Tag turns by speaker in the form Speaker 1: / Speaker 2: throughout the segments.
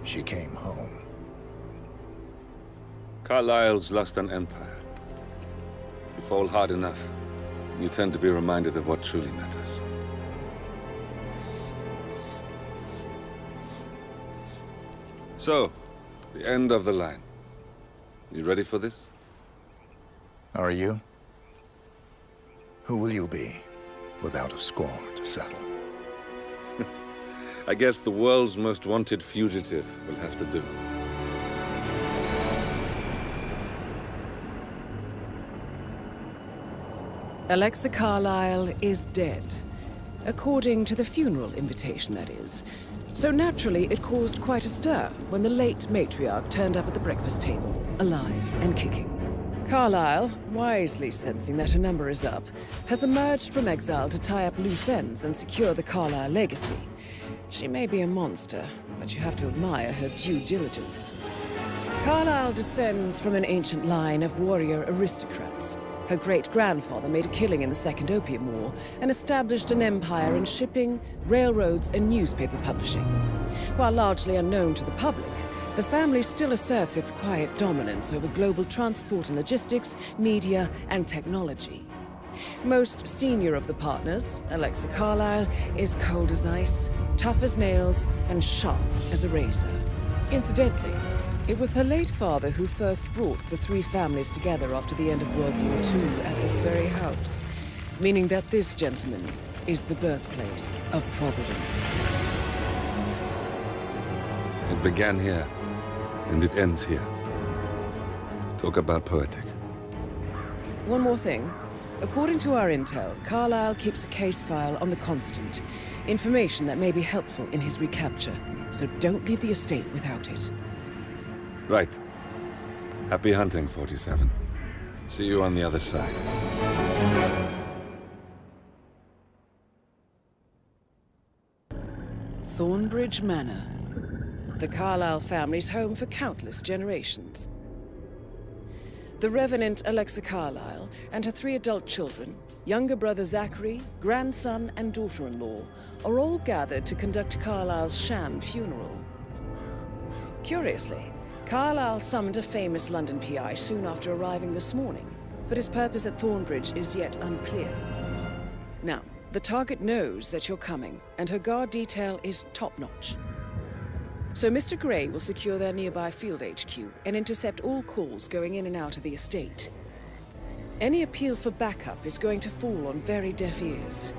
Speaker 1: she came home.
Speaker 2: Carlyle's lost an empire. You fall hard enough, you tend to be reminded of what truly matters. So, the end of the line. You ready for this?
Speaker 1: Are you? Who will you be, without a score to settle?
Speaker 2: I guess the world's most wanted fugitive will have to do.
Speaker 3: Alexa Carlyle is dead. According to the funeral invitation, that is. So naturally, it caused quite a stir when the late matriarch turned up at the breakfast table, alive and kicking. Carlyle, wisely sensing that her number is up, has emerged from exile to tie up loose ends and secure the Carlyle legacy. She may be a monster, but you have to admire her due diligence. Carlyle descends from an ancient line of warrior aristocrats. Her great-grandfather made a killing in the Second Opium War and established an empire in shipping, railroads, and newspaper publishing. While largely unknown to the public, the family still asserts its quiet dominance over global transport and logistics, media, and technology. Most senior of the partners, Alexa Carlyle, is cold as ice, tough as nails, and sharp as a razor. Incidentally, it was her late father who first brought the three families together after the end of World War II at this very house, meaning that this gentleman is the birthplace of Providence.
Speaker 2: It began here, and it ends here. Talk about poetic.
Speaker 3: One more thing. According to our intel, Carlyle keeps a case file on the Constant. Information that may be helpful in his recapture, so don't leave the estate without it.
Speaker 2: Right. Happy hunting, 47. See you on the other side.
Speaker 3: Thornbridge Manor. The Carlyle family's home for countless generations. The Revenant Alexa Carlyle and her 3 adult children, younger brother Zachary, grandson, and daughter-in-law, are all gathered to conduct Carlyle's sham funeral. Curiously, Carlyle summoned a famous London PI soon after arriving this morning, but his purpose at Thornbridge is yet unclear. Now, the target knows that you're coming, and her guard detail is top-notch. So Mr. Gray will secure their nearby field HQ and intercept all calls going in and out of the estate. Any appeal for backup is going to fall on very deaf ears.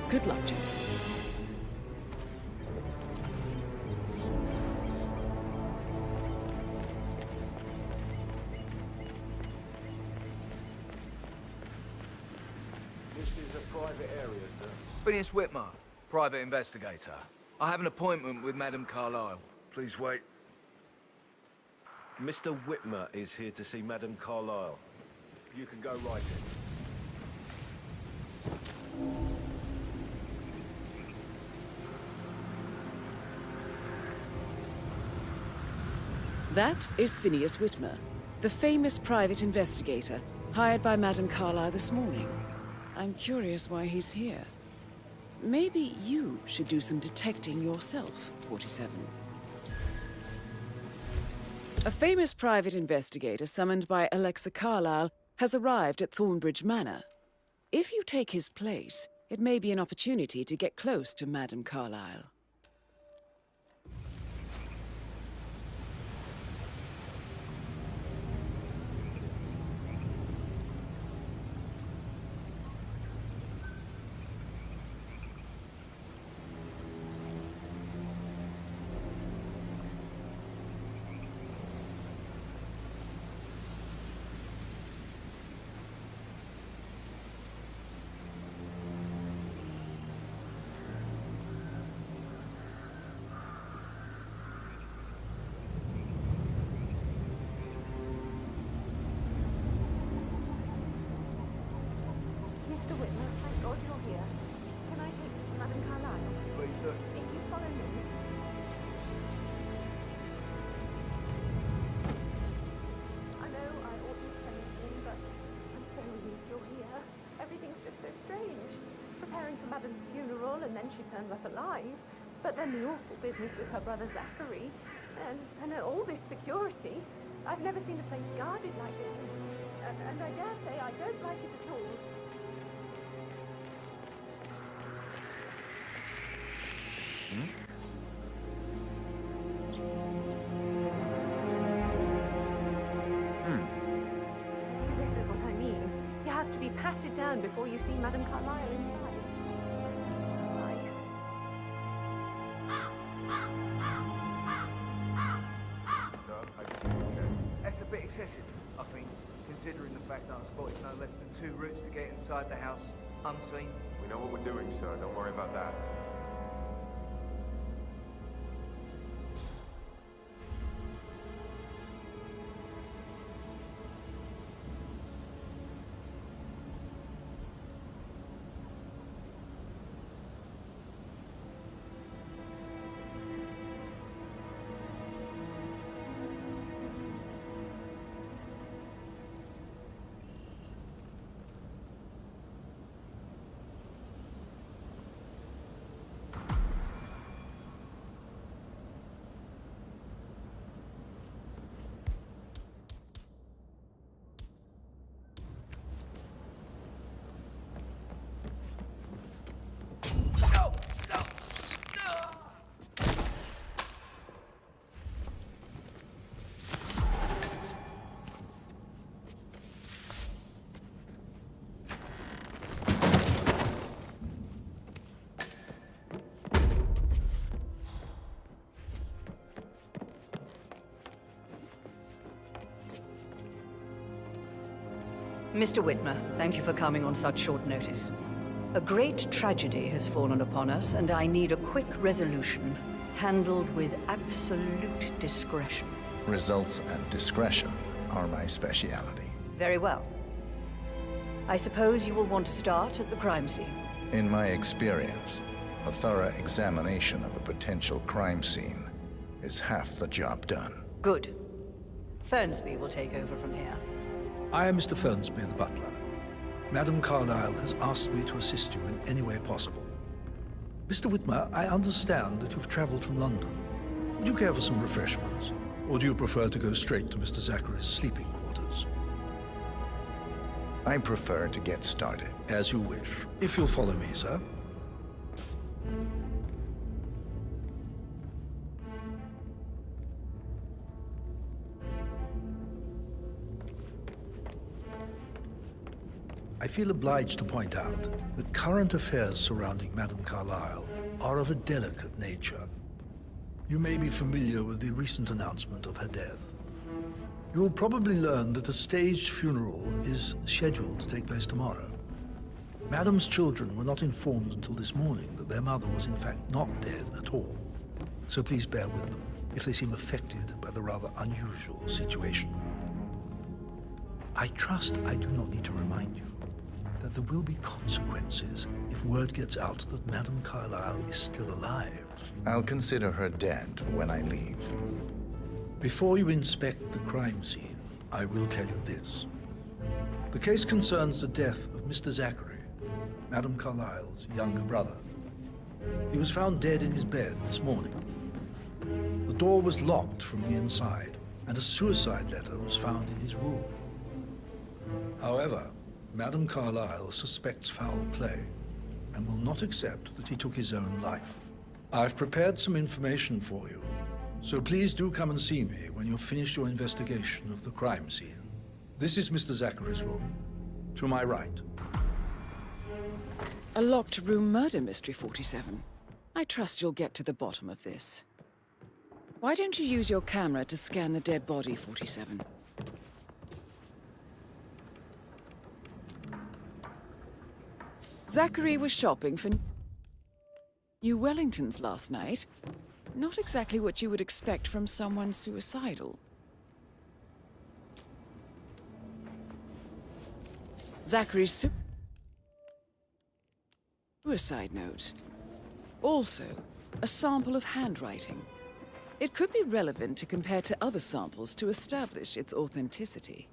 Speaker 3: Good luck, gentlemen.
Speaker 4: Phineas Whitmer, private investigator. I have an appointment with Madame Carlyle.
Speaker 5: Please wait. Mr. Whitmer is here to see Madame Carlyle. You can go right in.
Speaker 3: That is Phineas Whitmer, the famous private investigator hired by Madame Carlyle this morning. I'm curious why he's here. Maybe you should do some detecting yourself, 47. A famous private investigator summoned by Alexa Carlyle has arrived at Thornbridge Manor. If you take his place, it may be an opportunity to get close to Madame Carlyle.
Speaker 6: And then she turns up alive. But then the awful business with her brother Zachary, and all this security. I've never seen a place guarded like this. And I dare say I don't like it at all. This is what I mean. You have to be patted down before you see Madame Carlyle inside. Why?
Speaker 4: That's a bit excessive, I think, considering the fact that I'm spotted no less than 2 routes to get inside the house unseen.
Speaker 5: We know what we're doing, sir. Don't worry about that.
Speaker 7: Mr. Whitmer, thank you for coming on such short notice. A great tragedy has fallen upon us, and I need a quick resolution, handled with absolute discretion.
Speaker 1: Results and discretion are my speciality.
Speaker 7: Very well. I suppose you will want to start at the crime scene.
Speaker 1: In my experience, a thorough examination of a potential crime scene is half the job done.
Speaker 7: Good. Fernsby will take over from here.
Speaker 8: I am Mr. Fernsby, the butler. Madame Carlyle has asked me to assist you in any way possible. Mr. Whitmer, I understand that you've traveled from London. Would you care for some refreshments? Or do you prefer to go straight to Mr. Zachary's sleeping quarters?
Speaker 1: I prefer to get started.
Speaker 8: As you wish. If you'll follow me, sir. I feel obliged to point out that current affairs surrounding Madame Carlyle are of a delicate nature. You may be familiar with the recent announcement of her death. You will probably learn that a staged funeral is scheduled to take place tomorrow. Madame's children were not informed until this morning that their mother was in fact not dead at all. So please bear with them if they seem affected by the rather unusual situation. I trust I do not need to remind you that there will be consequences if word gets out that Madame Carlyle is still alive.
Speaker 1: I'll consider her dead when I leave.
Speaker 8: Before you inspect the crime scene, I will tell you this. The case concerns the death of Mr. Zachary, Madame Carlyle's younger brother. He was found dead in his bed this morning. The door was locked from the inside, and a suicide letter was found in his room. However, Madame Carlyle suspects foul play and will not accept that he took his own life. I've prepared some information for you, so please do come and see me when you've finished your investigation of the crime scene. This is Mr. Zachary's room, to my right.
Speaker 3: A locked room murder mystery, 47. I trust you'll get to the bottom of this. Why don't you use your camera to scan the dead body, 47? Zachary was shopping for New Wellingtons last night. Not exactly what you would expect from someone suicidal. Zachary's suicide note. Also, a sample of handwriting. It could be relevant to compare to other samples to establish its authenticity.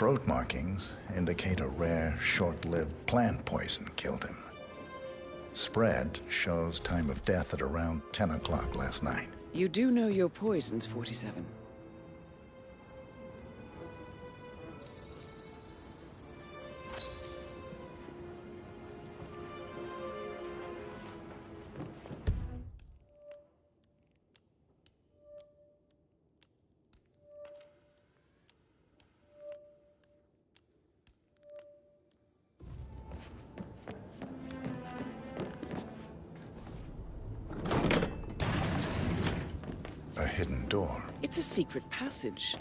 Speaker 1: throat markings indicate a rare, short-lived plant poison killed him. Spread shows time of death at around 10 o'clock last night.
Speaker 3: You do know your poisons, 47.
Speaker 1: A hidden door.
Speaker 3: It's a secret passage.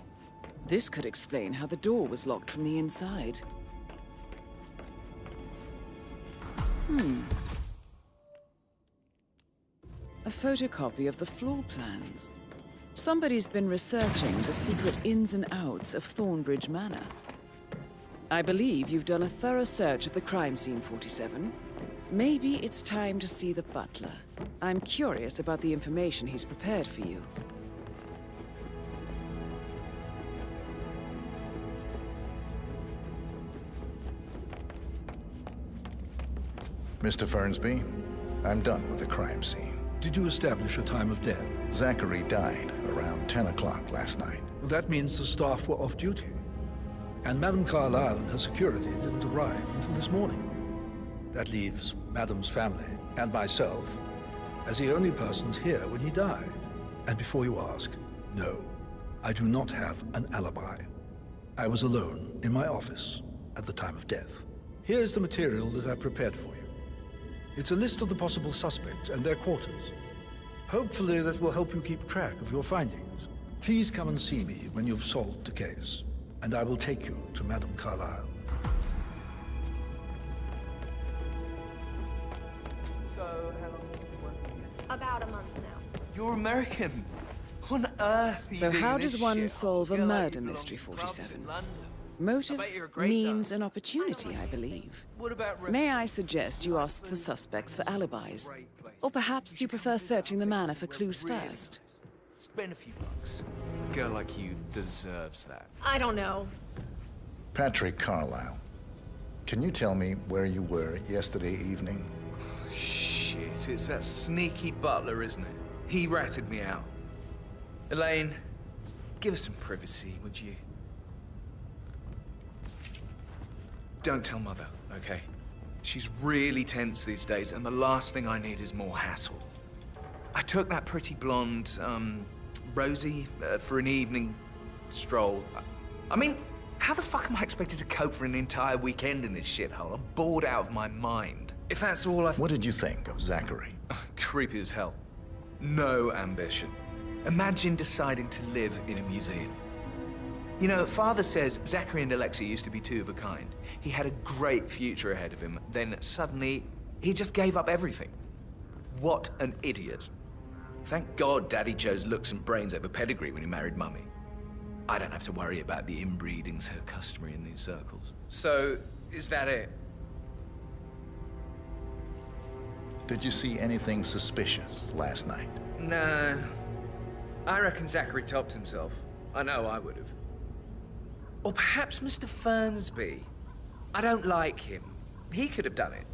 Speaker 3: This could explain how the door was locked from the inside. A photocopy of the floor plans. Somebody's been researching the secret ins and outs of Thornbridge Manor. I believe you've done a thorough search of the crime scene, 47. Maybe it's time to see the butler. I'm curious about the information he's prepared for you.
Speaker 1: Mr. Fernsby, I'm done with the crime scene.
Speaker 8: Did you establish a time of death?
Speaker 1: Zachary died around 10 o'clock last night.
Speaker 8: Well, that means the staff were off duty. And Madame Carlyle and her security didn't arrive until this morning. That leaves Madame's family and myself as the only persons here when he died. And before you ask, no, I do not have an alibi. I was alone in my office at the time of death. Here's the material that I prepared for you. It's a list of the possible suspects and their quarters. Hopefully that will help you keep track of your findings. Please come and see me when you've solved the case, and I will take you to Madame Carlyle.
Speaker 4: So, how long have you been working here?
Speaker 6: About a month now.
Speaker 9: You're American. On earth are you
Speaker 3: So
Speaker 9: doing
Speaker 3: how
Speaker 9: this
Speaker 3: does one
Speaker 9: shit?
Speaker 3: solve a
Speaker 9: Feel like
Speaker 3: murder
Speaker 9: you belong
Speaker 3: mystery,
Speaker 9: to clubs
Speaker 3: 47?
Speaker 9: in London.
Speaker 3: Motive
Speaker 9: I bet you're a great
Speaker 3: means
Speaker 9: dancer.
Speaker 3: an opportunity, I believe.
Speaker 4: What about
Speaker 3: May I suggest you ask the suspects for alibis? Or perhaps you prefer searching the manor for clues first?
Speaker 9: Spend a few bucks. A girl like you deserves that.
Speaker 6: I don't know.
Speaker 1: Patrick Carlyle, can you tell me where you were yesterday evening?
Speaker 9: Shit, it's that sneaky butler, isn't it? He ratted me out. Elaine, give us some privacy, would you? Don't tell Mother, okay? She's really tense these days, and the last thing I need is more hassle. I took that pretty blonde, Rosie, for an evening stroll. I mean, how the fuck am I expected to cope for an entire weekend in this shithole? I'm bored out of my mind. If that's all I...
Speaker 1: What did you think of Zachary?
Speaker 9: Creepy as hell. No ambition. Imagine deciding to live in a museum. You know, Father says Zachary and Alexei used to be two of a kind. He had a great future ahead of him, then suddenly, he just gave up everything. What an idiot. Thank God Daddy chose looks and brains over pedigree when he married Mummy. I don't have to worry about the inbreeding so customary in these circles. So, is that it?
Speaker 1: Did you see anything suspicious last night?
Speaker 9: Nah. I reckon Zachary topped himself. I know I would have. Or perhaps Mr. Fernsby. I don't like him. He could have done it.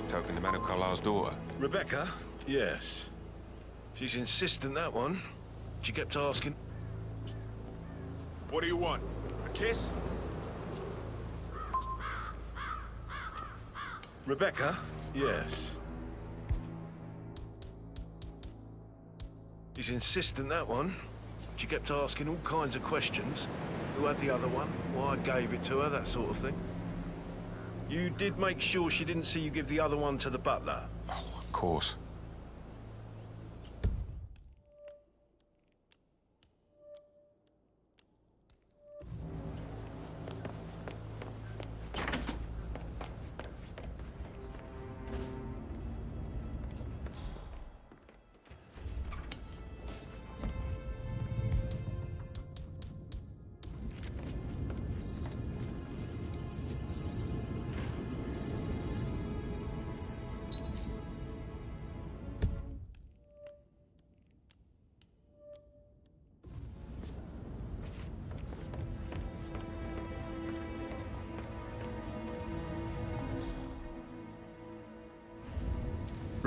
Speaker 10: Talking to Madame Carlyle's daughter.
Speaker 5: Rebecca? Yes. She's insistent, that one. She kept asking.
Speaker 10: What do you want? A kiss?
Speaker 5: Rebecca? Yes. She's insistent, that one. She kept asking all kinds of questions. Who had the other one? Why I gave it to her, that sort of thing. You did make sure she didn't see you give the other one to the butler?
Speaker 10: Oh, of course.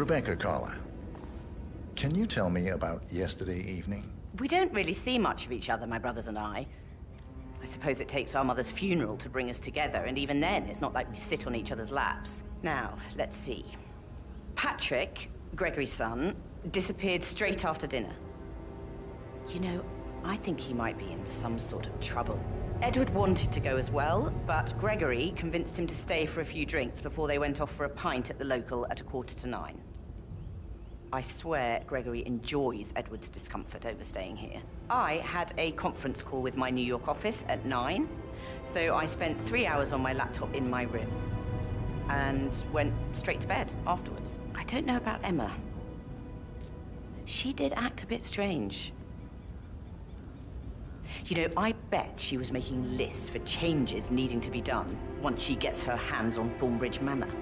Speaker 1: Rebecca Carlyle, can you tell me about yesterday evening?
Speaker 11: We don't really see much of each other, my brothers and I. I suppose it takes our mother's funeral to bring us together, and even then, it's not like we sit on each other's laps. Now, let's see. Patrick, Gregory's son, disappeared straight after dinner. You know, I think he might be in some sort of trouble. Edward wanted to go as well, but Gregory convinced him to stay for a few drinks before they went off for a pint at the local at 9:15. I swear Gregory enjoys Edward's discomfort over staying here. I had a conference call with my New York office at 9, so I spent 3 hours on my laptop in my room and went straight to bed afterwards. I don't know about Emma. She did act a bit strange. You know, I bet she was making lists for changes needing to be done once she gets her hands on Thornbridge Manor.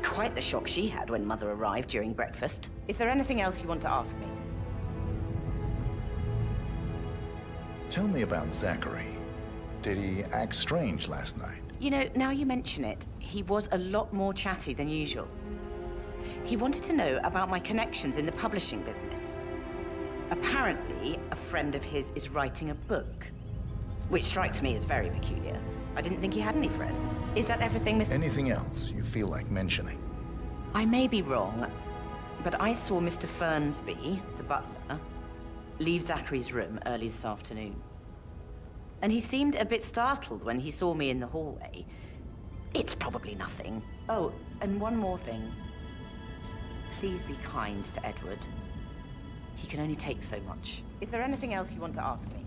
Speaker 11: Quite the shock she had when Mother arrived during breakfast. Is there anything else you want to ask me?
Speaker 1: Tell me about Zachary. Did he act strange last night?
Speaker 11: You know, now you mention it, he was a lot more chatty than usual. He wanted to know about my connections in the publishing business. Apparently, a friend of his is writing a book, which strikes me as very peculiar. I didn't think he had any friends. Is that everything, Mr.
Speaker 1: Anything else you feel like mentioning?
Speaker 11: I may be wrong, but I saw Mr. Fernsby, the butler, leave Zachary's room early this afternoon. And he seemed a bit startled when he saw me in the hallway. It's probably nothing. Oh, and one more thing. Please be kind to Edward. He can only take so much. Is there anything else you want to ask me?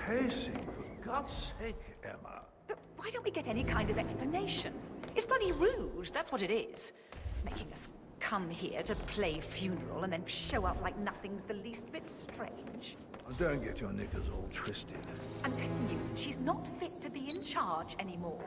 Speaker 4: Pacing, for God's sake, Emma.
Speaker 12: But why don't we get any kind of explanation? It's bloody rude, that's what it is. Making us come here to play funeral and then show up like nothing's the least bit strange.
Speaker 4: Oh, don't get your knickers all twisted.
Speaker 12: I'm telling you, she's not fit to be in charge anymore.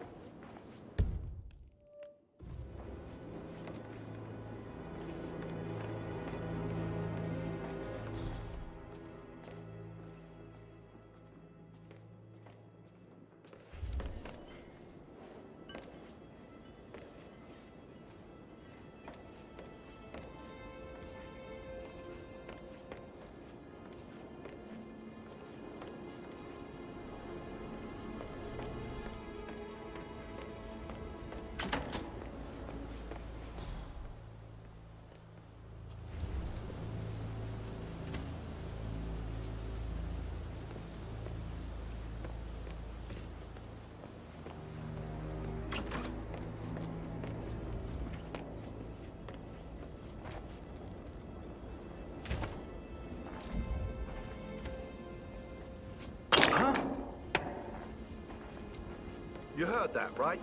Speaker 4: You heard that, right?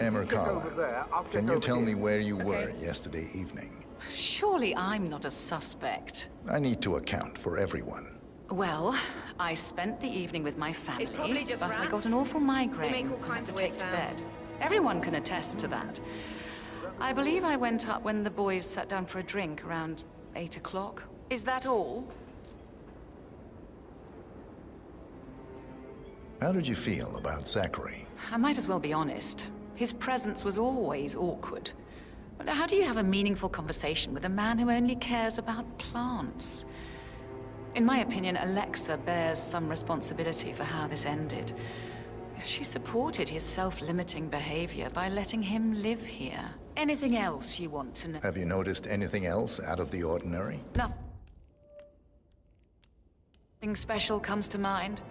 Speaker 1: Emma
Speaker 4: Check over
Speaker 1: Carlyle,
Speaker 4: there, I'll check
Speaker 1: can you
Speaker 4: over
Speaker 1: tell
Speaker 4: here.
Speaker 1: me where you were yesterday evening?
Speaker 13: Surely I'm not a suspect.
Speaker 1: I need to account for everyone.
Speaker 13: Well, I spent the evening with my family,
Speaker 11: It's probably just
Speaker 13: but I
Speaker 11: rats.
Speaker 13: got an awful migraine
Speaker 11: They make all
Speaker 13: and had
Speaker 11: kinds
Speaker 13: to
Speaker 11: of weird
Speaker 13: take to bed.
Speaker 11: sounds.
Speaker 13: Everyone can attest to that. I believe I went up when the boys sat down for a drink around 8 o'clock. Is that all?
Speaker 1: How did you feel about Zachary?
Speaker 13: I might as well be honest. His presence was always awkward. But how do you have a meaningful conversation with a man who only cares about plants? In my opinion, Alexa bears some responsibility for how this ended. She supported his self-limiting behavior by letting him live here. Anything else you want to know?
Speaker 1: Have you noticed anything else out of the ordinary?
Speaker 13: Nothing special comes to mind.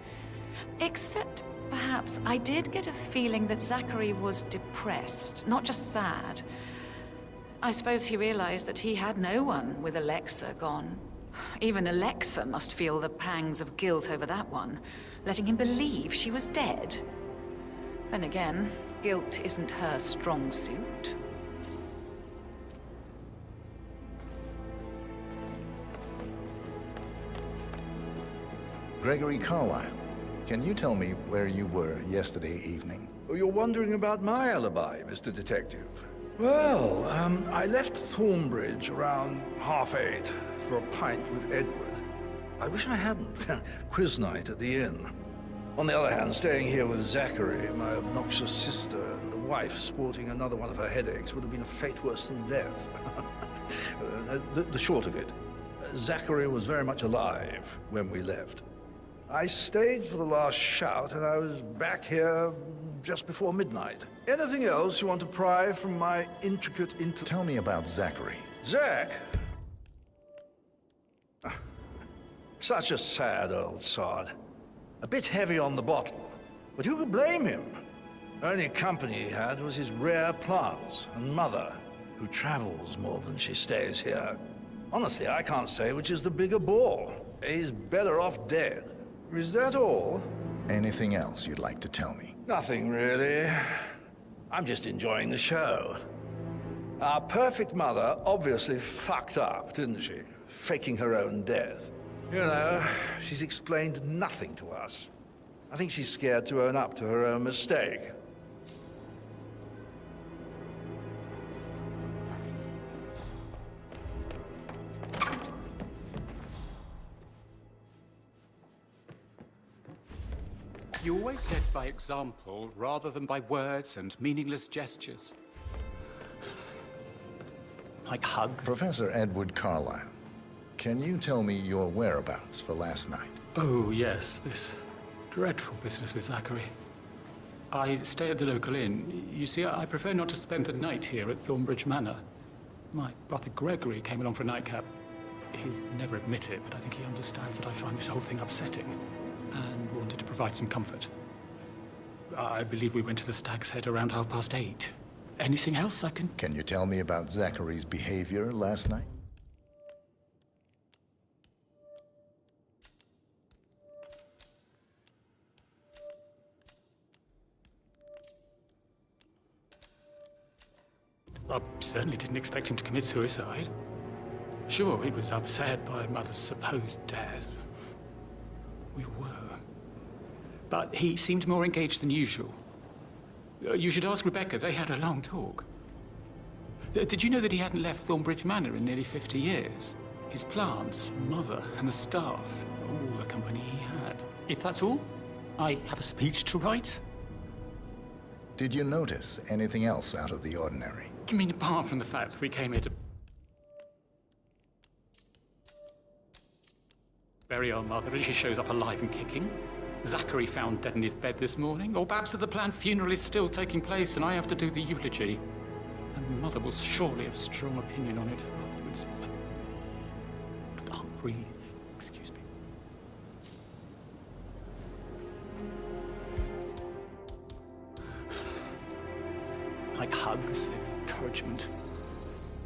Speaker 13: Except, perhaps, I did get a feeling that Zachary was depressed, not just sad. I suppose he realized that he had no one with Alexa gone. Even Alexa must feel the pangs of guilt over that one, letting him believe she was dead. Then again, guilt isn't her strong suit.
Speaker 1: Gregory Carlyle, can you tell me where you were yesterday evening?
Speaker 8: Oh, you're wondering about my alibi, Mr. Detective. Well, I left Thornbridge around 8:30 for a pint with Edward. I wish I hadn't. Quiz night at the inn. On the other hand, staying here with Zachary, my obnoxious sister, and the wife sporting another one of her headaches would have been a fate worse than death. The short of it, Zachary was very much alive when we left. I stayed for the last shout, and I was back here just before midnight. Anything else you want to pry from my intricate
Speaker 1: Tell me about Zachary.
Speaker 8: Zach? Such a sad old sod. A bit heavy on the bottle, but who could blame him? Only company he had was his rare plants and mother, who travels more than she stays here. Honestly, I can't say which is the bigger bore. He's better off dead. Is that all?
Speaker 1: Anything else you'd like to tell me?
Speaker 8: Nothing, really. I'm just enjoying the show. Our perfect mother obviously fucked up, didn't she? Faking her own death. You know, she's explained nothing to us. I think she's scared to own up to her own mistake.
Speaker 14: You always led by example rather than by words and meaningless gestures. Like hugs.
Speaker 1: Professor Edward Carlyle, can you tell me your whereabouts for last night?
Speaker 14: Oh, yes, this dreadful business with Zachary. I stay at the local inn. You see, I prefer not to spend the night here at Thornbridge Manor. My brother Gregory came along for a nightcap. He'd never admit it, but I think he understands that I find this whole thing upsetting and wanted to provide some comfort. I believe we went to the Stag's Head around 8:30. Anything else I can...
Speaker 1: Can you tell me about Zachary's behavior last night?
Speaker 14: I certainly didn't expect him to commit suicide. Sure, he was upset by Mother's supposed death. We were. But he seemed more engaged than usual. You should ask Rebecca. They had a long talk. Did you know that he hadn't left Thornbridge Manor in nearly 50 years? His plants, Mother, and the staff, all the company he had. If that's all, I have a speech to write.
Speaker 1: Did you notice anything else out of the ordinary?
Speaker 14: You mean apart from the fact that we came here to bury our mother and she shows up alive and kicking? Zachary found dead in his bed this morning? Or perhaps that the planned funeral is still taking place and I have to do the eulogy? And Mother will surely have strong opinion on it afterwards. I can't breathe. Excuse me. Like hugs, encouragement.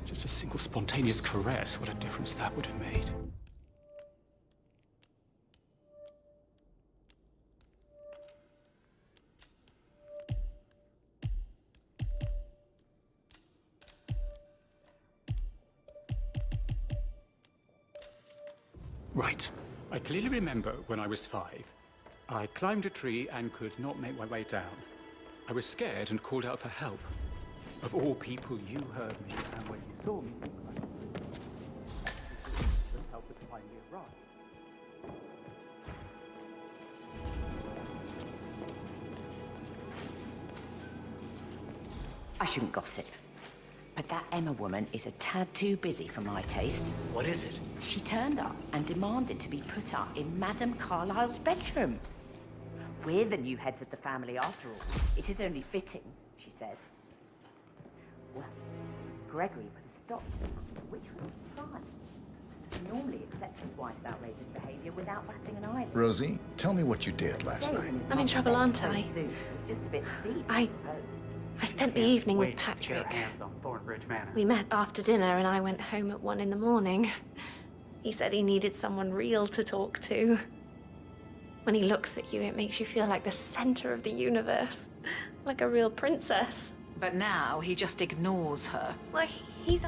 Speaker 14: Just a single spontaneous caress, what a difference that would have made. Right. I clearly remember when I was 5. I climbed a tree and could not make my way down. I was scared and called out for help. Of all people, you heard me, and when you saw me, couldn't help but find me arrived.
Speaker 11: I shouldn't gossip, but that Emma woman is a tad too busy for my taste.
Speaker 14: What is it?
Speaker 11: She turned up and demanded to be put up in Madame Carlyle's bedroom. We're the new heads of the family after all. It is only fitting, she said. Well, Gregory put a stop to it, which was fine. He normally accepts his wife's outrageous behavior without batting an eyelid.
Speaker 1: Rosie, tell me what you did last night.
Speaker 6: I'm in trouble, aren't I?
Speaker 11: Just a bit steep,
Speaker 6: I spent the evening with Patrick. We met after dinner and I went home at 1 in the morning. He said he needed someone real to talk to. When he looks at you, it makes you feel like the center of the universe. Like a real princess.
Speaker 13: But now he just ignores her.
Speaker 6: Well, he's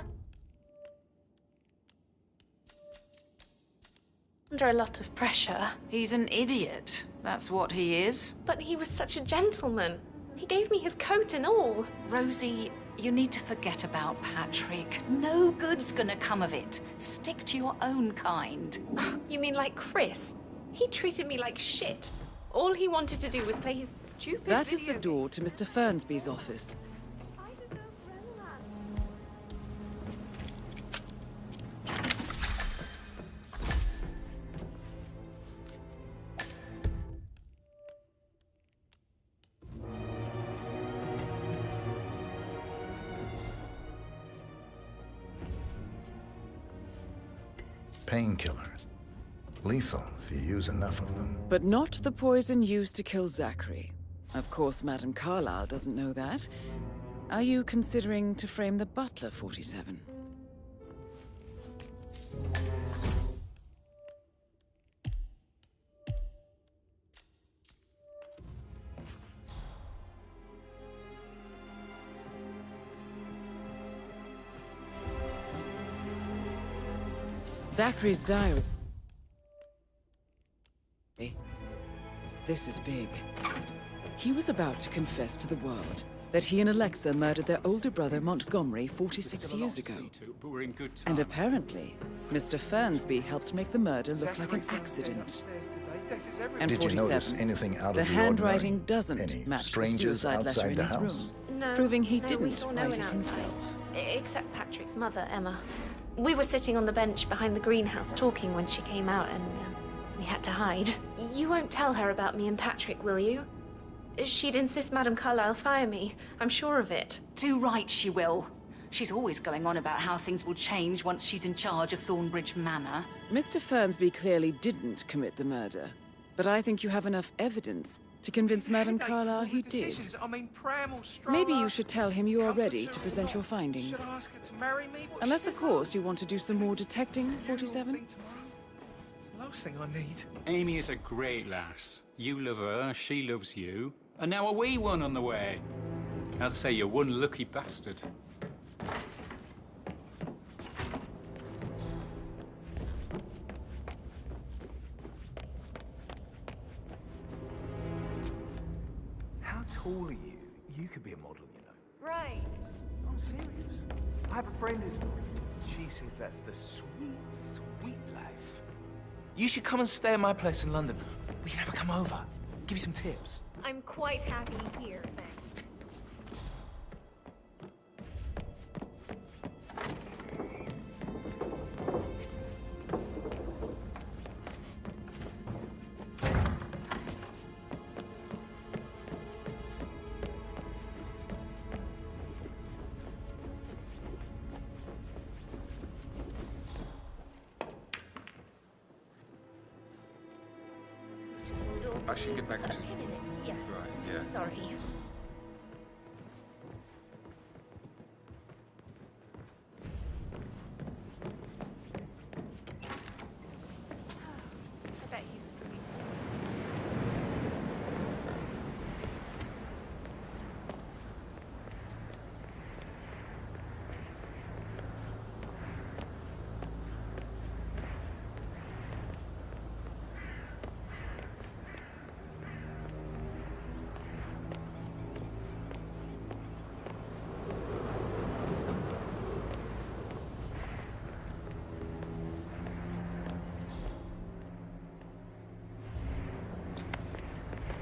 Speaker 6: under a lot of pressure.
Speaker 13: He's an idiot. That's what he is.
Speaker 6: But he was such a gentleman. He gave me his coat and all.
Speaker 13: Rosie, You need to forget about Patrick. No good's gonna come of it. Stick to your own kind.
Speaker 6: You mean like Chris? He treated me like shit. All he wanted to do was play his stupid
Speaker 3: That is
Speaker 6: video
Speaker 3: the door to Mr. Fernsby's office.
Speaker 1: Painkillers. Lethal if you use enough of them.
Speaker 3: But not the poison used to kill Zachary. Of course, Madame Carlyle doesn't know that. Are you considering to frame the butler, 47? Zachary's diary. This is big. He was about to confess to the world that he and Alexa murdered their older brother Montgomery 46 years ago. And apparently, Mr. Fernsby helped make the murder look like an accident. And
Speaker 1: Did you
Speaker 3: 47,
Speaker 1: notice anything out
Speaker 3: the
Speaker 1: of the
Speaker 3: handwriting
Speaker 1: ordinary?
Speaker 3: doesn't
Speaker 1: Any
Speaker 3: match the
Speaker 1: strangers
Speaker 3: suicide letter
Speaker 1: outside
Speaker 3: in
Speaker 1: the
Speaker 3: his
Speaker 1: house?
Speaker 3: room,
Speaker 6: No,
Speaker 3: proving he
Speaker 6: no, we
Speaker 3: didn't
Speaker 6: saw no
Speaker 3: write
Speaker 6: one
Speaker 3: it
Speaker 6: outside.
Speaker 3: himself.
Speaker 6: Except Patrick's mother, Emma. We were sitting on the bench behind the greenhouse talking when she came out and we had to hide. You won't tell her about me and Patrick, will you? She'd insist Madame Carlyle fire me. I'm sure of it.
Speaker 13: Too right she will. She's always going on about how things will change once she's in charge of Thornbridge Manor.
Speaker 3: Mr. Fernsby clearly didn't commit the murder, but I think you have enough evidence to convince Madame Carlyle he did.
Speaker 9: I mean, Pram or Stroller.
Speaker 3: Maybe you should tell him you are ready to present your findings.
Speaker 9: Should I ask her to marry me? What
Speaker 3: Unless,
Speaker 9: she
Speaker 3: of
Speaker 9: says
Speaker 3: course, you want to do some more detecting, 47?
Speaker 9: Last thing I need.
Speaker 15: Amy is a great lass. You love her, she loves you. And now a wee one on the way. I'd say you're one lucky bastard.
Speaker 4: How tall are you? You could be a model, you know.
Speaker 12: Right.
Speaker 4: I'm serious. I have a friend who's she says that's the sweet, sweet life.
Speaker 9: You should come and stay at my place in London. We can have her come over. Give you some tips.
Speaker 12: I'm quite happy here, thanks.
Speaker 10: I should get back to...
Speaker 6: Yeah.
Speaker 10: Right, yeah.
Speaker 6: Sorry.
Speaker 12: I bet he's screaming.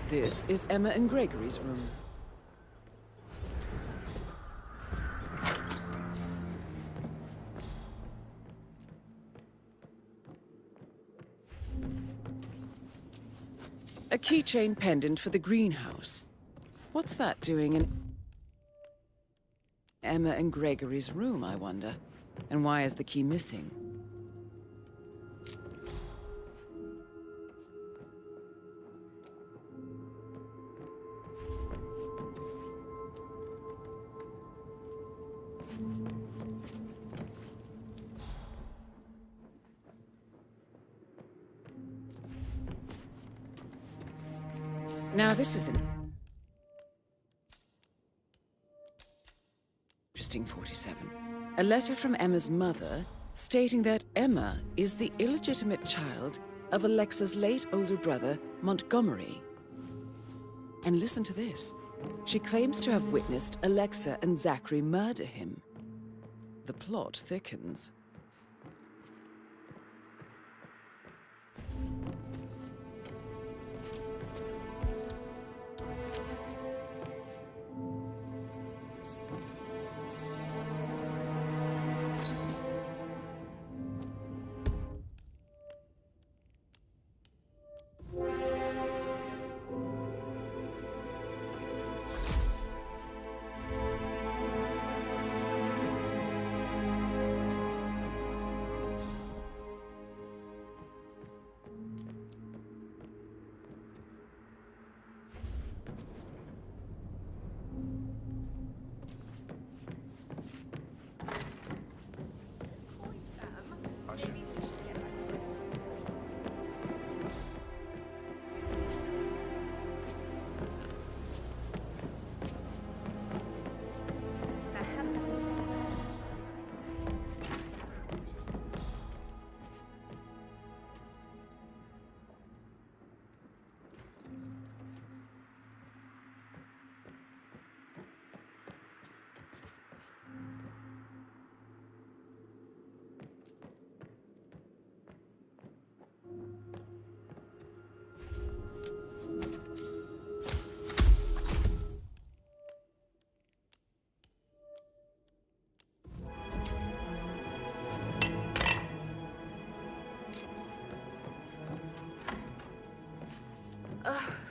Speaker 3: This is Emma and Gregory's room. A keychain pendant for the greenhouse. What's that doing in Emma and Gregory's room, I wonder? And why is the key missing? Now, this is an interesting 47. A letter from Emma's mother stating that Emma is the illegitimate child of Alexa's late older brother, Montgomery. And listen to this. She claims to have witnessed Alexa and Zachary murder him. The plot thickens.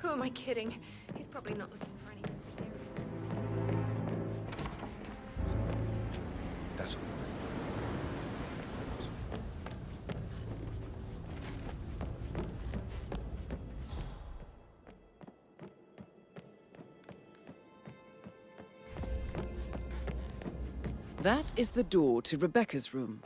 Speaker 6: Who am I kidding? He's probably not looking for anything serious.
Speaker 10: That's all.
Speaker 3: That is the door to Rebecca's room.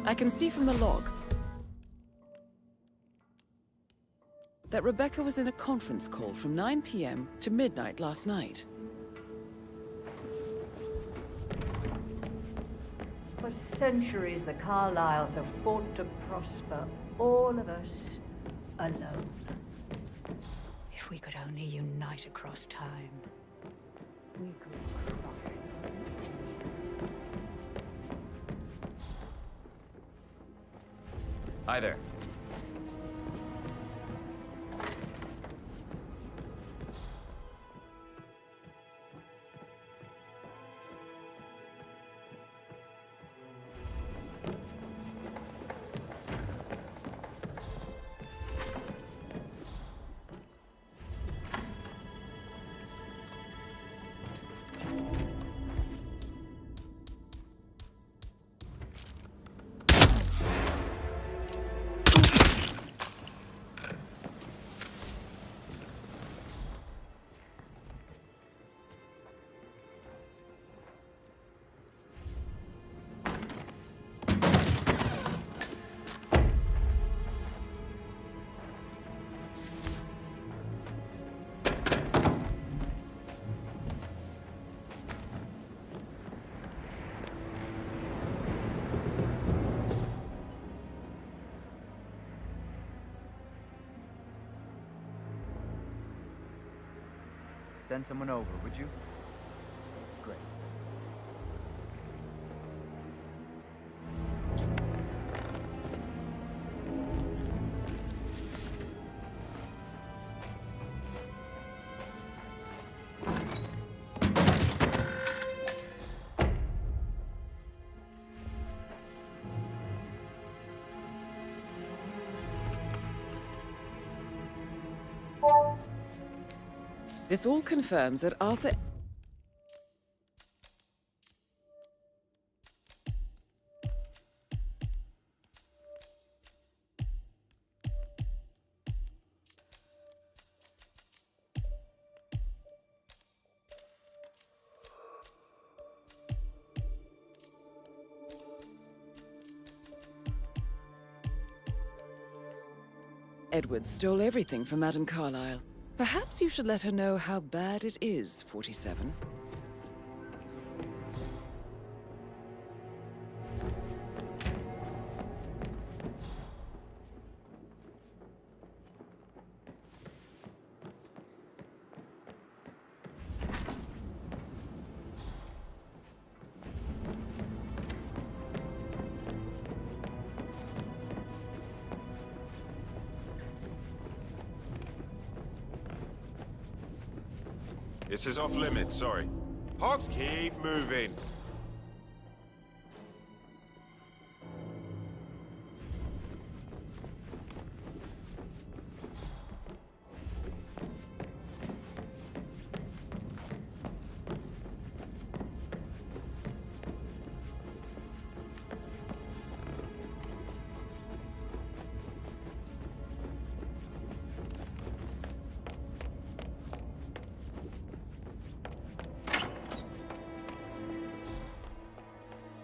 Speaker 3: I can see from the log that Rebecca was in a conference call from 9 p.m. to midnight last night.
Speaker 12: For centuries, the Carlyles have fought to prosper, all of us alone.
Speaker 7: If we could only unite across time.
Speaker 12: We could crush.
Speaker 9: Hi there.
Speaker 4: Send someone over, would you? Great.
Speaker 3: This all confirms that Arthur... Edward stole everything from Madame Carlyle. Perhaps you should let her know how bad it is, 47.
Speaker 16: This is off limits, sorry. Hobbs, keep moving.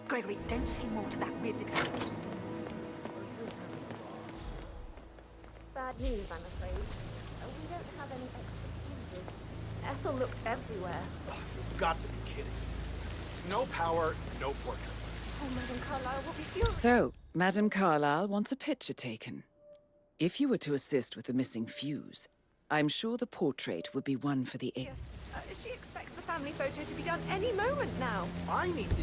Speaker 12: Gregory, don't say more to that weird little...
Speaker 6: Bad news, I'm afraid. We don't have any extra fuses. Ethel looked everywhere.
Speaker 17: You've got to be kidding. No power, no portrait.
Speaker 6: Oh, Madame Carlyle will be furious.
Speaker 3: So, Madame Carlyle wants a picture taken. If you were to assist with the missing fuse, I'm sure the portrait would be one for the...
Speaker 12: Yes. She expects the family photo to be done any moment now.
Speaker 17: I need it.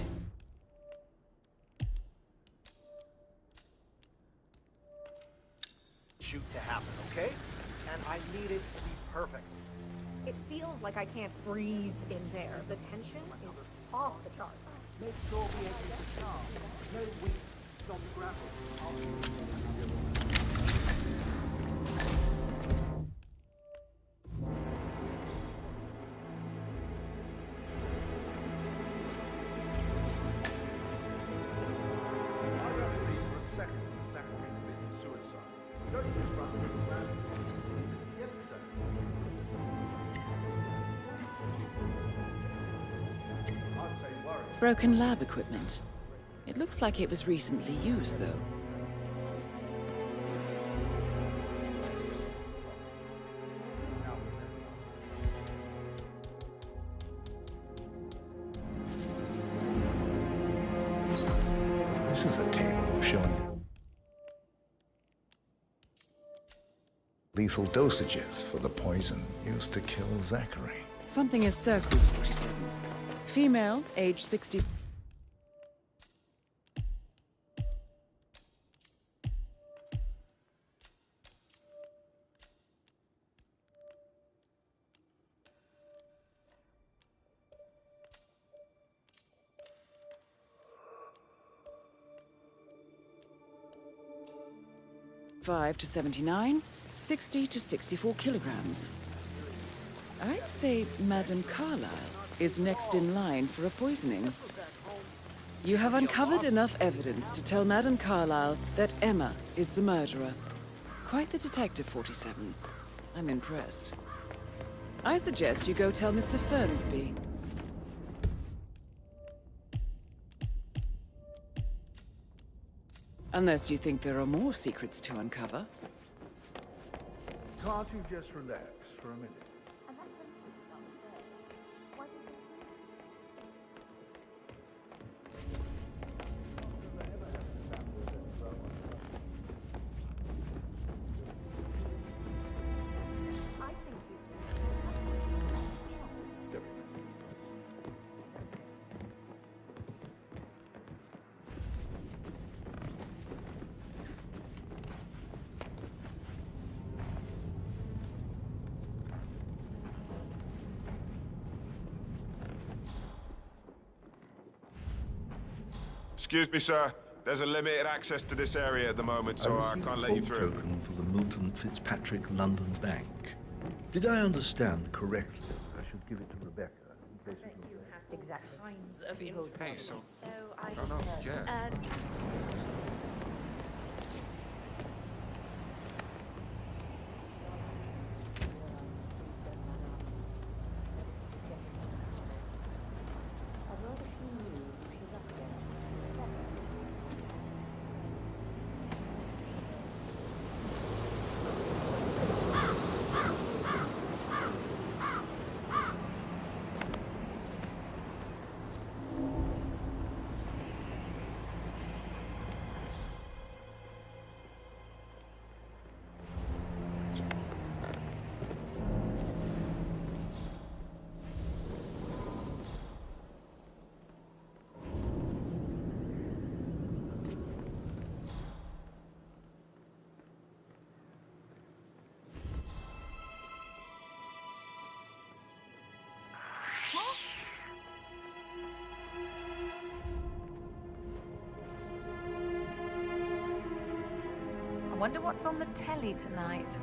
Speaker 17: Shoot to happen, okay? And I need it to be perfect.
Speaker 12: It feels like I can't breathe in there. The tension is off the charts.
Speaker 17: Make sure we ain't the job. No weak, don't grapple.
Speaker 3: Broken lab equipment. It looks like it was recently used, though.
Speaker 1: This is a table showing lethal dosages for the poison used to kill Zachary.
Speaker 3: Something is circled, 47. Female, age 60. (5 to 79, 60 to 64 kilograms. I'd say Madame Carlyle is next in line for a poisoning. You have uncovered enough evidence to tell Madame Carlyle that Emma is the murderer. Quite the detective, 47. I'm impressed. I suggest you go tell Mr. Fernsby. Unless you think there are more secrets to uncover.
Speaker 4: Can't you just relax for a minute?
Speaker 16: Excuse me, sir. There's a limited access to this area at the moment, so I can't let you through.
Speaker 8: Token for the Milton Fitzpatrick London Bank. Did I understand correctly? I should give it to Rebecca in case it was
Speaker 12: Exactly.
Speaker 6: Kinds of
Speaker 10: Hey, so...
Speaker 6: I
Speaker 10: No, yeah.
Speaker 12: I wonder what's on the telly tonight.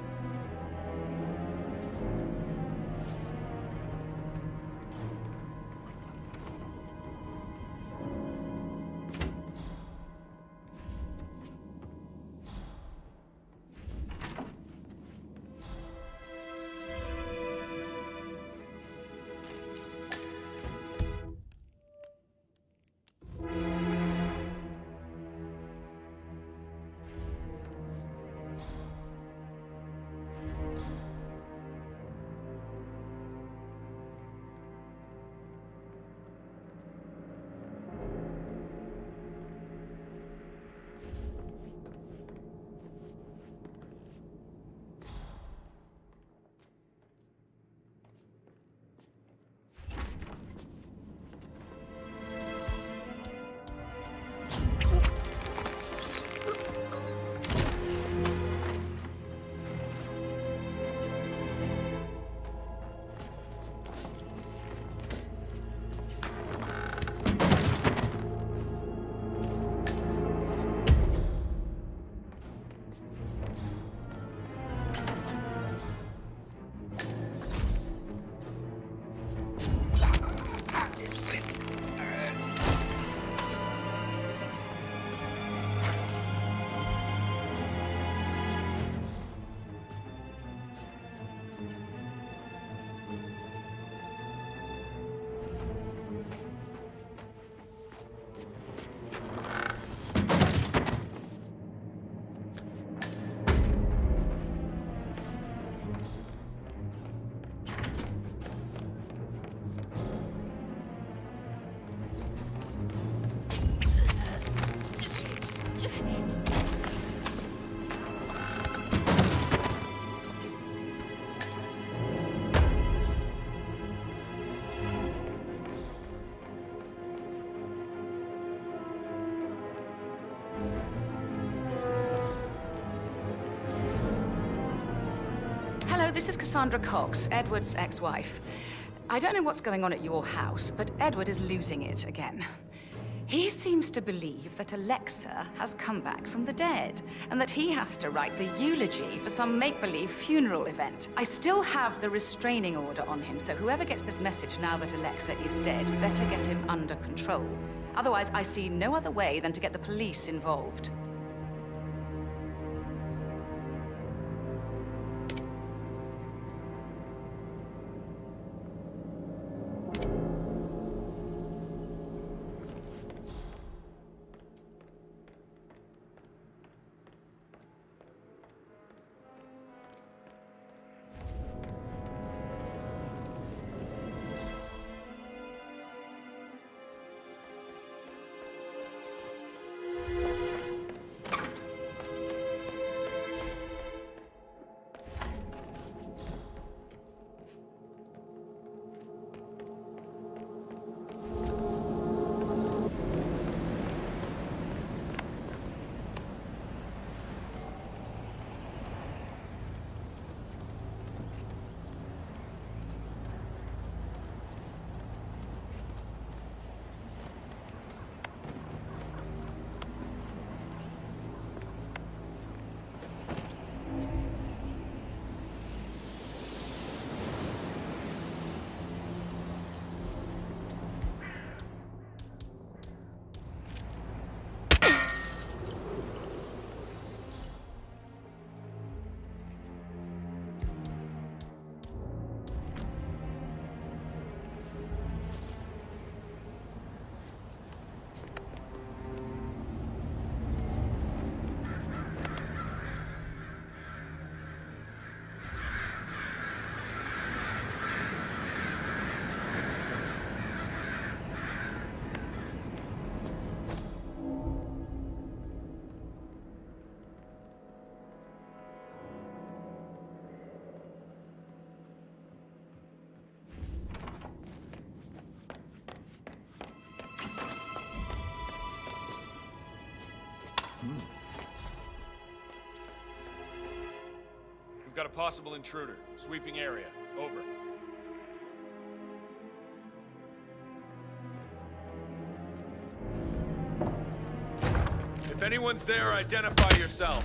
Speaker 13: Hello, this is Cassandra Cox, Edward's ex-wife. I don't know what's going on at your house, but Edward is losing it again. He seems to believe that Alexa has come back from the dead, and that he has to write the eulogy for some make-believe funeral event. I still have the restraining order on him, so whoever gets this message now that Alexa is dead better get him under control. Otherwise, I see no other way than to get the police involved.
Speaker 16: We've got a possible intruder. Sweeping area. Over. If anyone's there, identify yourself.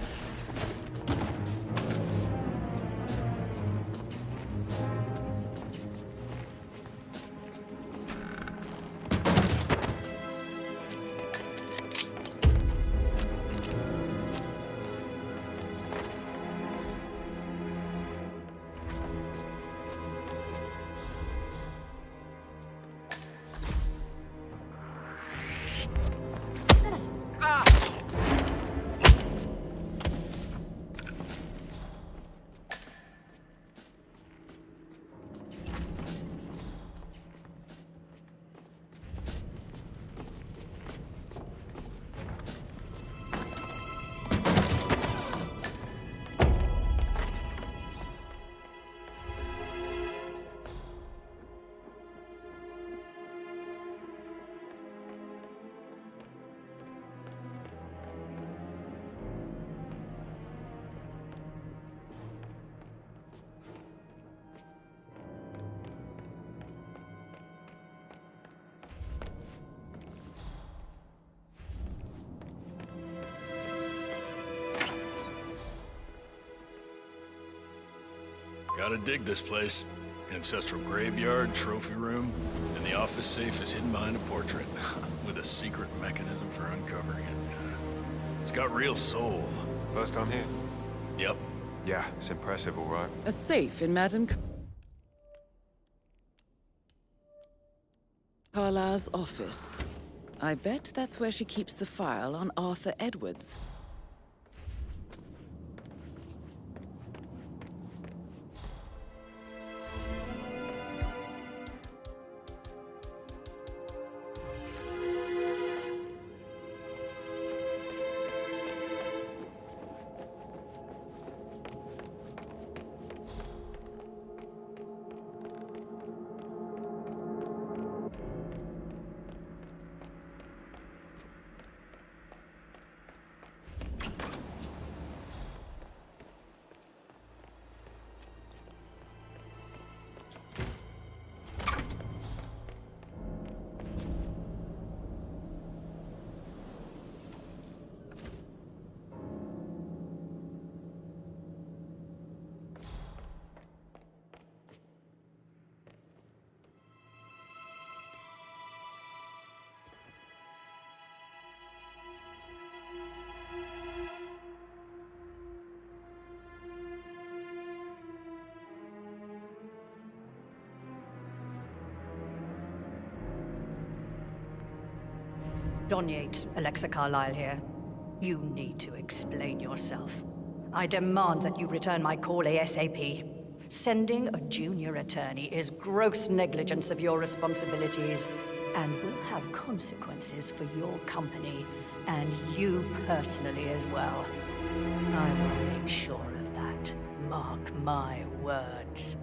Speaker 18: Gotta dig this place. Ancestral graveyard, trophy room, and the office safe is hidden behind a portrait, with a secret mechanism for uncovering it. It's got real soul.
Speaker 16: First time here?
Speaker 18: Yep.
Speaker 16: Yeah, it's impressive, all right.
Speaker 3: A safe in Madame Carlyle's office. I bet that's where she keeps the file on Arthur Edwards.
Speaker 7: Don Yates, Alexa Carlyle here. You need to explain yourself. I demand that you return my call ASAP. Sending a junior attorney is gross negligence of your responsibilities and will have consequences for your company and you personally as well. I will make sure of that. Mark my words.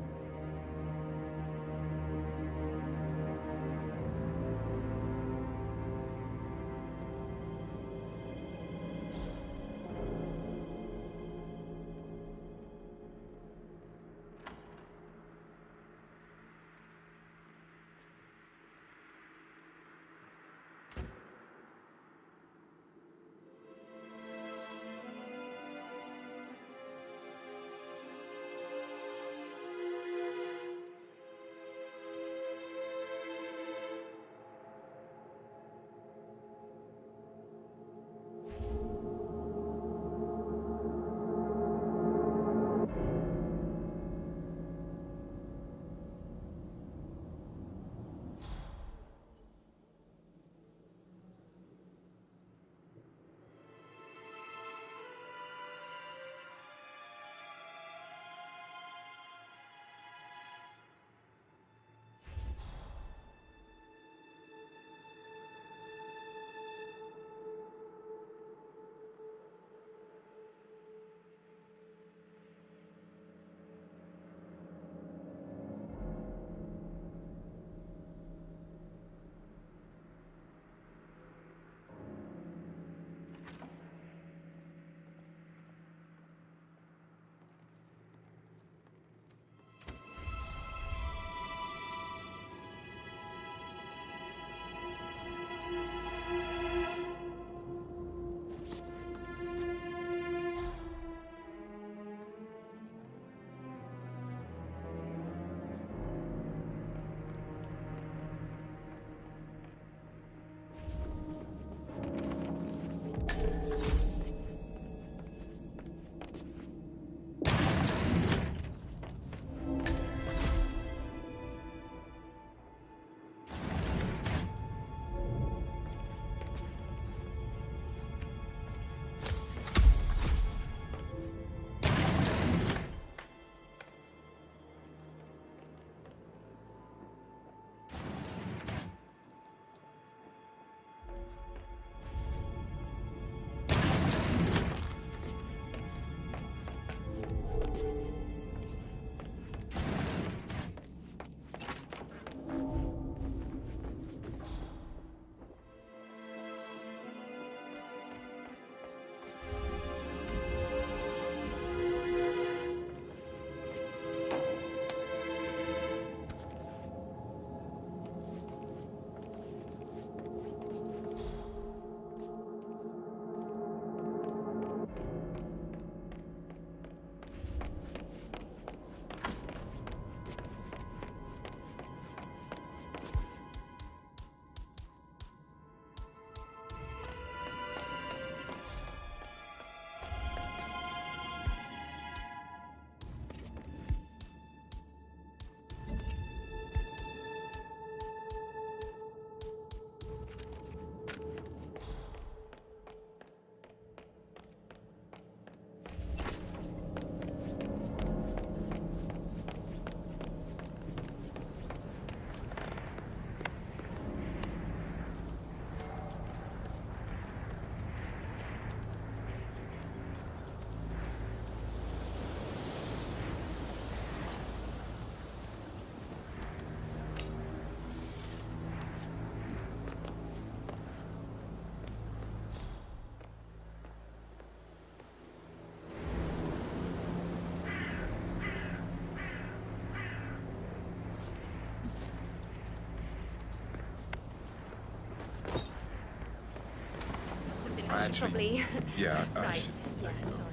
Speaker 6: should
Speaker 10: actually...
Speaker 6: probably...
Speaker 10: Yeah, I
Speaker 6: right.
Speaker 10: should...
Speaker 6: Yeah, sorry.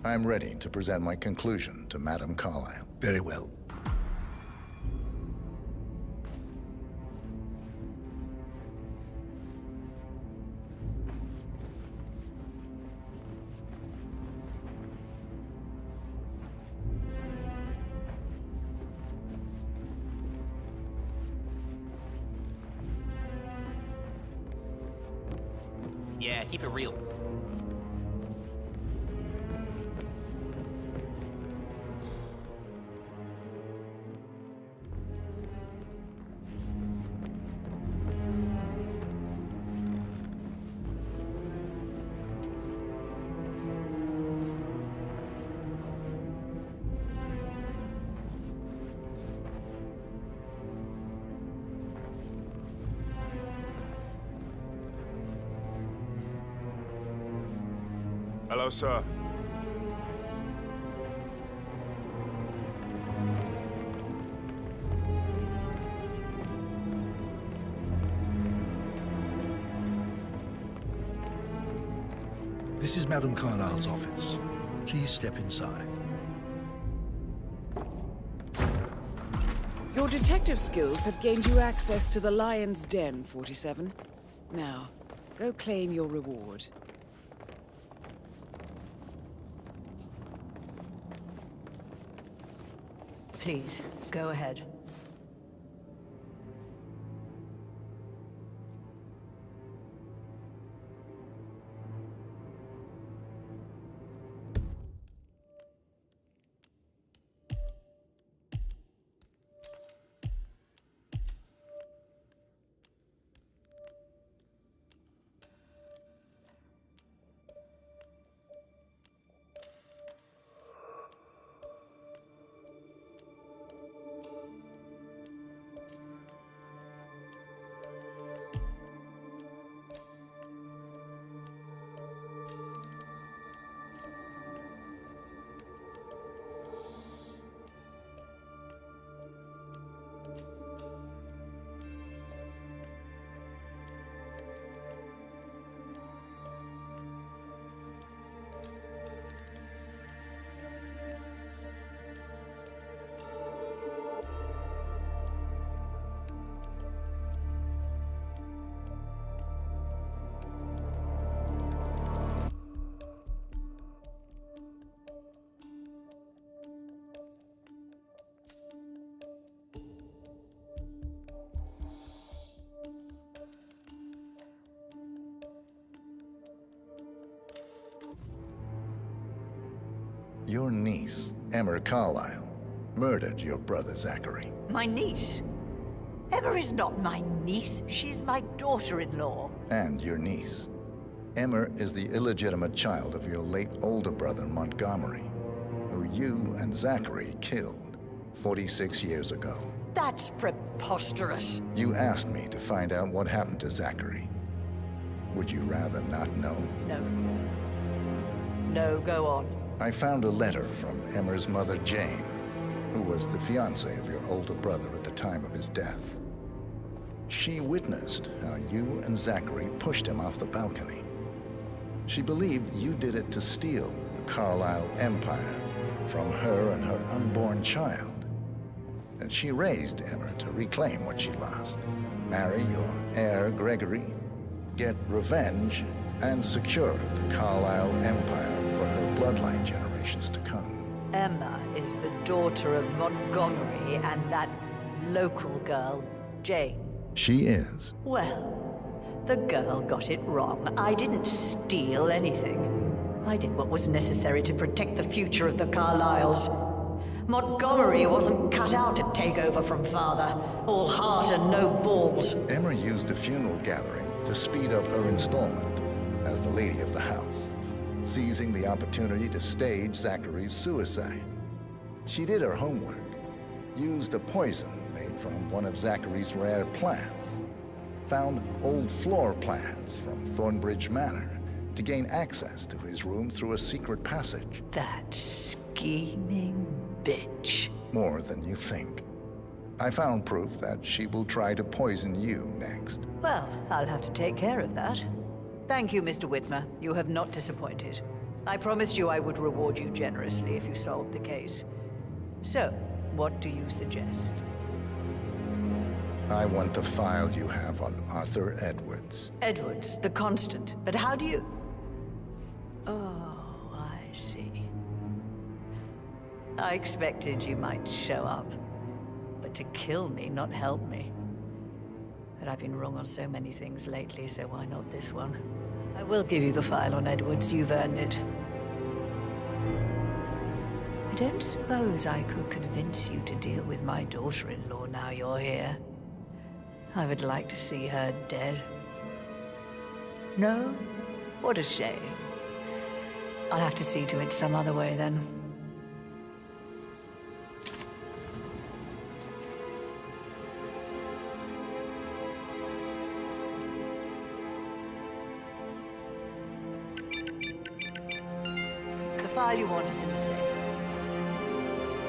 Speaker 1: I'm ready to present my conclusion to Madame Carlyle.
Speaker 8: Very well.
Speaker 19: Yeah, keep it real.
Speaker 16: Hello, sir.
Speaker 8: This is Madame Carlyle's office. Please step inside.
Speaker 3: Your detective skills have gained you access to the Lion's Den, 47. Now, go claim your reward.
Speaker 7: Please, go ahead.
Speaker 1: Your niece, Emma Carlyle, murdered your brother Zachary.
Speaker 7: My niece? Emma is not my niece. She's my daughter-in-law.
Speaker 1: And your niece. Emma is the illegitimate child of your late older brother, Montgomery, who you and Zachary killed 46 years ago.
Speaker 7: That's preposterous.
Speaker 1: You asked me to find out what happened to Zachary. Would you rather not know?
Speaker 7: No. No, go on.
Speaker 1: I found a letter from Emmer's mother, Jane, who was the fiancée of your older brother at the time of his death. She witnessed how you and Zachary pushed him off the balcony. She believed you did it to steal the Carlyle empire from her and her unborn child. And she raised Emma to reclaim what she lost. Marry your heir, Gregory, get revenge, and secure the Carlyle empire for her bloodline generations to come.
Speaker 7: Emma is the daughter of Montgomery and that local girl, Jane.
Speaker 1: She is.
Speaker 7: Well, the girl got it wrong. I didn't steal anything. I did what was necessary to protect the future of the Carlyles. Montgomery wasn't cut out to take over from father. All heart and no balls.
Speaker 1: Emma used the funeral gathering to speed up her installment as the lady of the house, seizing the opportunity to stage Zachary's suicide. She did her homework, used a poison made from one of Zachary's rare plants, found old floor plans from Thornbridge Manor to gain access to his room through a secret passage.
Speaker 7: That scheming bitch.
Speaker 1: More than you think. I found proof that she will try to poison you next.
Speaker 7: Well, I'll have to take care of that. Thank you, Mr. Whitmer. You have not disappointed. I promised you I would reward you generously if you solved the case. So, what do you suggest?
Speaker 1: I want the file you have on Arthur Edwards.
Speaker 7: Edwards, the Constant. But how do you... Oh, I see. I expected you might show up. But to kill me, not help me. But I've been wrong on so many things lately, so why not this one? I will give you the file on Edwards. You've earned it. I don't suppose I could convince you to deal with my daughter-in-law now you're here. I would like to see her dead. No? What a shame. I'll have to see to it some other way then. The file you want is in the safe.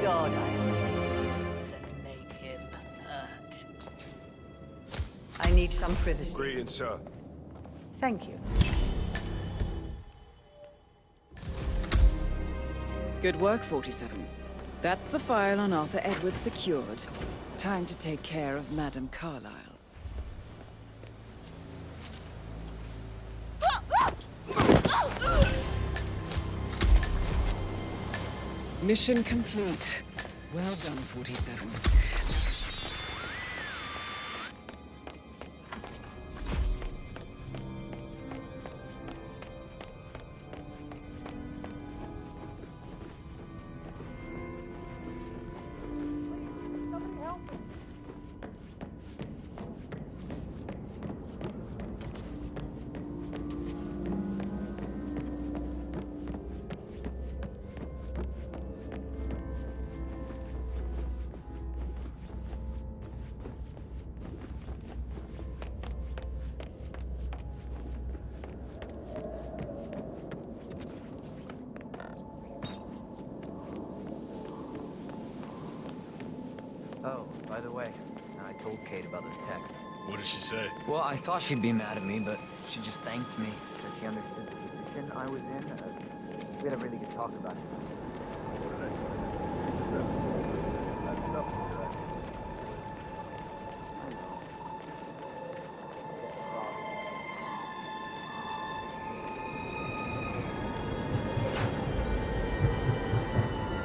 Speaker 7: God, I am Edwards and make him hurt. I need some privacy.
Speaker 16: Greetings, sir.
Speaker 7: Thank you.
Speaker 3: Good work, 47. That's the file on Arthur Edwards secured. Time to take care of Madame Carlyle. Mission complete. Well done, 47.
Speaker 4: Oh, by the way, I told Kate about those texts.
Speaker 18: What did she say?
Speaker 20: Well, I thought she'd be mad at me, but she just thanked me.
Speaker 4: Said she understood the position I was in. We had a really good talk about it.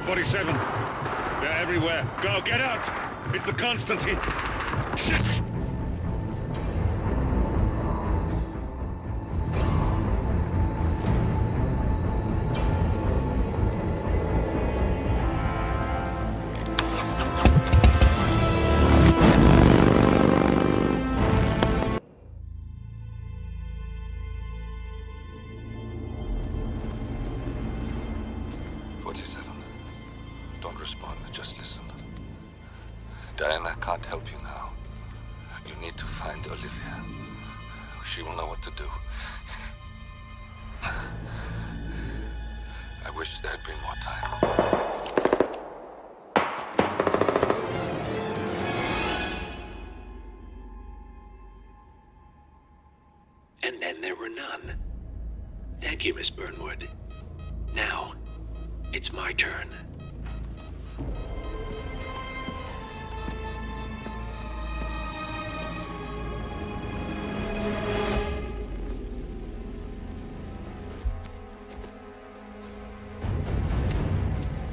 Speaker 2: "47. They're everywhere. Go, get out! It's the Constantine. Shit! Don't respond, just listen. Diana can't help you now. You need to find Olivia. She will know what to do. I wish there had been more time.
Speaker 21: And then there were none. Thank you, Miss Burnwood. Now, it's my turn.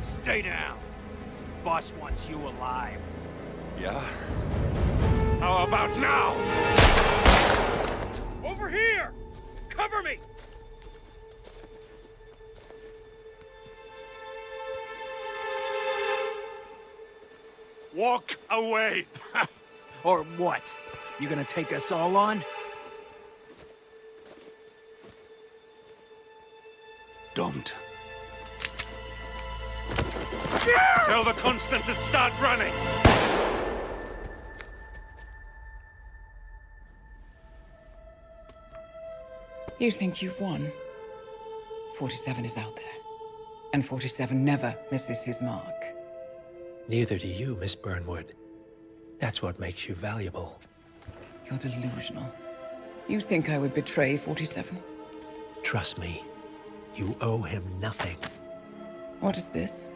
Speaker 22: Stay down. Boss wants you alive.
Speaker 2: Yeah? How about now?
Speaker 22: Over here! Cover me!
Speaker 2: Walk away!
Speaker 22: Or what? You gonna take us all on?
Speaker 2: Don't. Tell the Constant to start running!
Speaker 3: You think you've won? 47 is out there. And 47 never misses his mark.
Speaker 21: Neither do you, Miss Burnwood. That's what makes you valuable.
Speaker 3: You're delusional. You think I would betray 47?
Speaker 21: Trust me, you owe him nothing.
Speaker 3: What is this?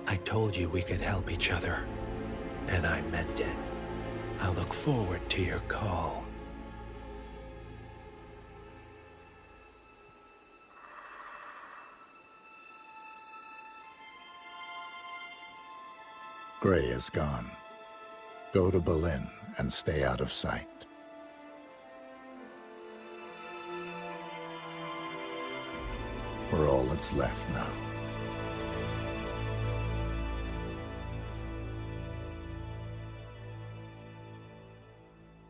Speaker 21: I told you we could help each other, and I meant it. I look forward to your call.
Speaker 1: Gray is gone. Go to Berlin and stay out of sight. We're all that's left now.